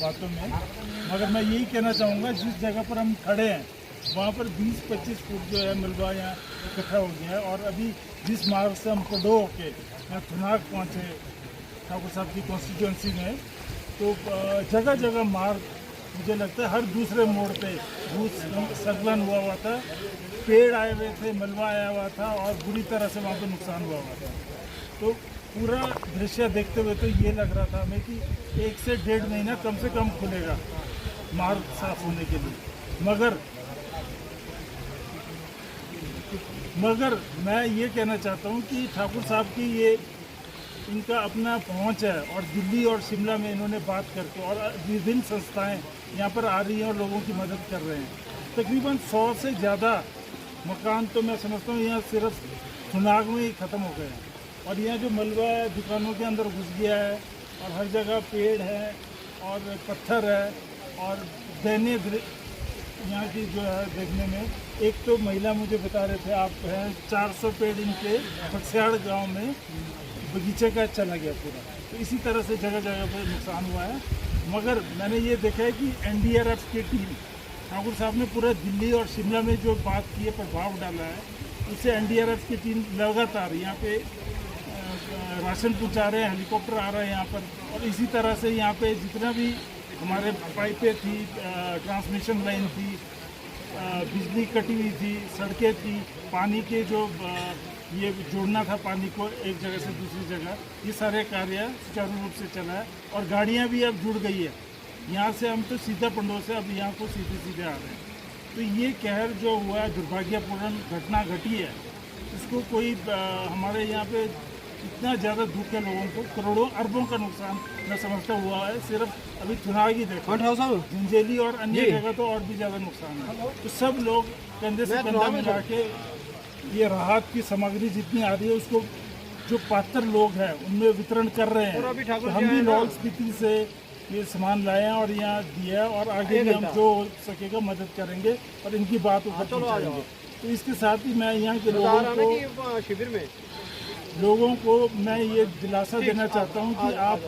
बातों में, मगर मैं यही कहना चाहूँगा जिस जगह पर हम खड़े हैं वहाँ पर 20-25 फुट जो है मलबा यहाँ इकट्ठा हो गया है। और अभी जिस मार्ग से हम कड़ो होके यहाँ थुनाग पहुँचे ठाकुर साहब की कॉन्स्टिट्यूंसी में, तो जगह जगह मार्ग मुझे लगता है हर दूसरे मोड़ पे भूस्खलन हुआ था, पेड़ आए हुए थे, मलबा आया हुआ था और बुरी तरह से वहाँ पे नुकसान हुआ था। तो पूरा दृश्य देखते हुए तो ये लग रहा था हमें कि 1 से 1.5 महीना कम से कम खुलेगा मार्ग साफ होने के लिए। मगर मैं ये कहना चाहता हूँ कि ठाकुर साहब की ये इनका अपना पहुँच है और दिल्ली और शिमला में इन्होंने बात करके और विभिन्न संस्थाएं यहाँ पर आ रही हैं और लोगों की मदद कर रहे हैं। तकरीबन 100 से ज़्यादा मकान तो मैं समझता हूँ यहाँ सिर्फ थुनाग में ही ख़त्म हो गए हैं। और यहाँ जो मलबा है दुकानों के अंदर घुस गया है और हर जगह पेड़ है और पत्थर है और दयनीय यहाँ की जो है देखने में। एक तो महिला मुझे बता रहे थे आप हैं 400 पेड़ इनके पक्षियाड़ गांव में बगीचे का चला गया पूरा। तो इसी तरह से जगह जगह पर नुकसान हुआ है। मगर मैंने ये देखा है कि NDRF की टीम ठाकुर साहब ने पूरा दिल्ली और शिमला में जो बात की है, प्रभाव डाला है, उससे NDRF की टीम लगातार यहाँ पे राशन पहुँचा रहे हैं, हेलीकॉप्टर आ रहे हैं यहाँ पर। और इसी तरह से यहाँ पे जितना भी हमारे पाइपें थी, ट्रांसमिशन लाइन थी, बिजली कटी हुई थी, सड़कें थी, पानी के जो ये जोड़ना था पानी को एक जगह से दूसरी जगह, ये सारे कार्य सुचारू रूप से चला है। और गाड़ियाँ भी अब जुड़ गई है, यहाँ से हम तो सीधा पंडोह से अब यहाँ को सीधे सीधे आ रहे हैं। तो ये कहर जो हुआ है, दुर्भाग्यपूर्ण घटना घटी है, इसको कोई हमारे यहाँ पे इतना ज़्यादा दुख है लोगों को, करोड़ों अरबों का नुकसान मैं समझता हुआ है। सिर्फ अभी थुनाग ही देखो, झंझेली और अन्य जगह तो और भी ज़्यादा नुकसान है। तो सब लोग कंधे से कंधा मिला के ये राहत की सामग्री जितनी आ रही है उसको जो पात्र लोग हैं उनमें वितरण कर रहे हैं। तो हम भी लाहौल स्पीति से ये सामान लाए हैं और यहाँ दिया है और आगे भी हम जो हो सकेगा मदद करेंगे और इनकी बात ऊपर पहुँचाएंगे। तो इसके साथ ही मैं यहाँ के लोगों शिविर में लोगों को मैं ये दिलासा देना चाहता हूँ कि आप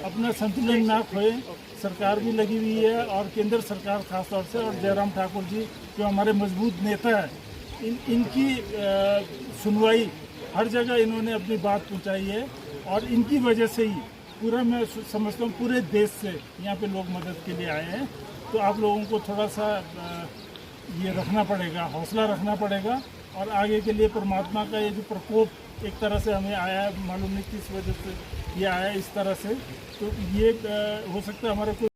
अपना संतुलन ना खोएं। सरकार भी लगी हुई है और केंद्र सरकार खासतौर से, और जयराम ठाकुर जी जो हमारे मजबूत नेता हैं, इनकी सुनवाई हर जगह इन्होंने अपनी बात पहुँचाई है। और इनकी वजह से ही पूरा मैं समझता हूँ पूरे देश से यहाँ पे लोग मदद के लिए आए हैं। तो आप लोगों को थोड़ा सा ये रखना पड़ेगा, हौसला रखना पड़ेगा। और आगे के लिए परमात्मा का ये जो प्रकोप एक तरह से हमें आया है, मालूम नहीं किस वजह से ये आया इस तरह से, तो ये हो सकता है हमारे